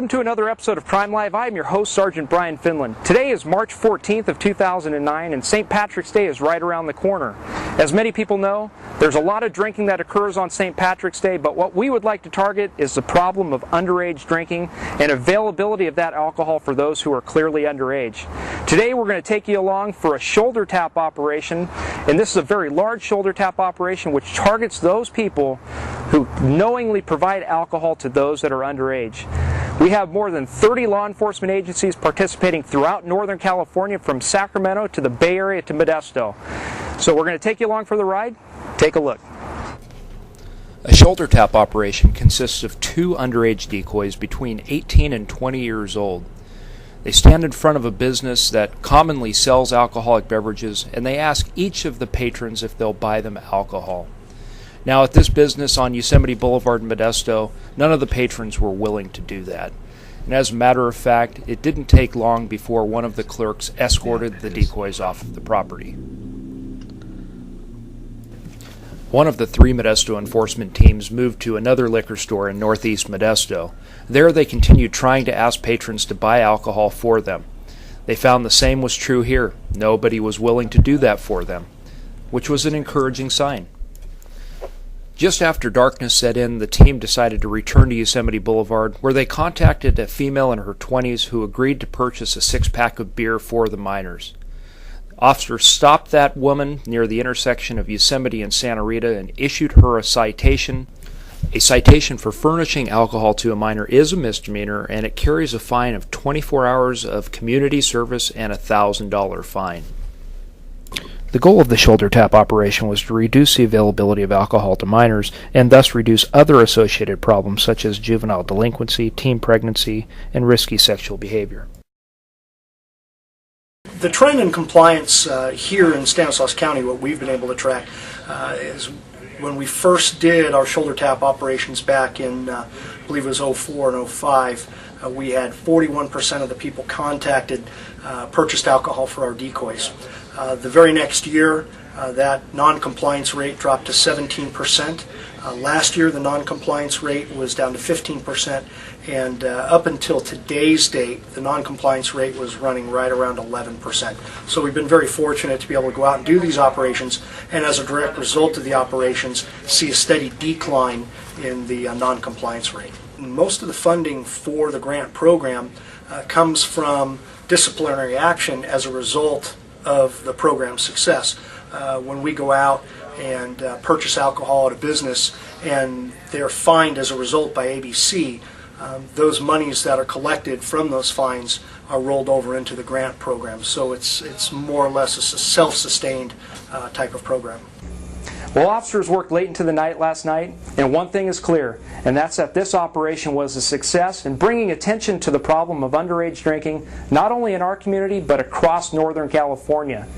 Welcome to another episode of Crime Live. I'm your host, Sergeant Brian Findlen. Today is March 14th of 2009, and St. Patrick's Day is right around the corner. As many people know, there's a lot of drinking that occurs on St. Patrick's Day, but what we would like to target is the problem of underage drinking and availability of that alcohol for those who are clearly underage. Today we're going to take you along for a shoulder tap operation, and this is a very large shoulder tap operation which targets those people who knowingly provide alcohol to those that are underage. We have more than 30 law enforcement agencies participating throughout Northern California, from Sacramento to the Bay Area to Modesto. So we're going to take you along for the ride. Take a look. A shoulder tap operation consists of two underage decoys between 18 and 20 years old. They stand in front of a business that commonly sells alcoholic beverages, and they ask each of the patrons if they'll buy them alcohol. Now, at this business on Yosemite Boulevard in Modesto, none of the patrons were willing to do that. And as a matter of fact, it didn't take long before one of the clerks escorted the decoys off of the property. One of the three Modesto enforcement teams moved to another liquor store in northeast Modesto. There they continued trying to ask patrons to buy alcohol for them. They found the same was true here. Nobody was willing to do that for them, which was an encouraging sign. Just after darkness set in, the team decided to return to Yosemite Boulevard, where they contacted a female in her 20s who agreed to purchase a six-pack of beer for the minors. Officers stopped that woman near the intersection of Yosemite and Santa Rita and issued her a citation. A citation for furnishing alcohol to a minor is a misdemeanor, and it carries a fine of 24 hours of community service and a $1,000 fine. The goal of the shoulder tap operation was to reduce the availability of alcohol to minors and thus reduce other associated problems such as juvenile delinquency, teen pregnancy, and risky sexual behavior. The trend in compliance here in Stanislaus County, what we've been able to track, is when we first did our shoulder tap operations back in, I believe it was 04 and 05, we had 41% of the people contacted purchased alcohol for our decoys. The very next year, that non-compliance rate dropped to 17%. Last year, the non-compliance rate was down to 15%, and up until today's date, the non-compliance rate was running right around 11%. So we've been very fortunate to be able to go out and do these operations, and as a direct result of the operations, see a steady decline in the non-compliance rate. Most of the funding for the grant program comes from disciplinary action as a result of the program's success. When we go out and purchase alcohol at a business and they're fined as a result by ABC, those monies that are collected from those fines are rolled over into the grant program. So it's more or less a self-sustained type of program. Well, officers worked late into the night last night, and one thing is clear, and that's that this operation was a success in bringing attention to the problem of underage drinking, not only in our community, but across Northern California.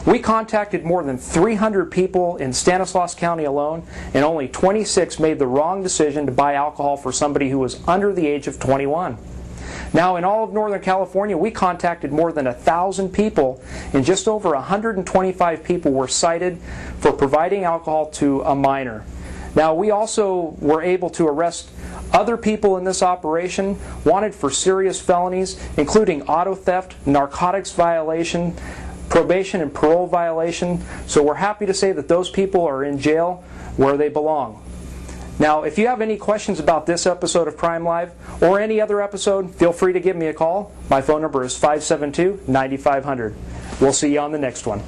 We contacted more than 300 people in Stanislaus County alone, and only 26 made the wrong decision to buy alcohol for somebody who was under the age of 21. Now, in all of Northern California, we contacted more than 1,000 people, and just over 125 people were cited for providing alcohol to a minor. Now, we also were able to arrest other people in this operation wanted for serious felonies, including auto theft, narcotics violation, probation and parole violation. So we're happy to say that those people are in jail where they belong. Now, if you have any questions about this episode of Crime Live or any other episode, feel free to give me a call. My phone number is 572-9500. We'll see you on the next one.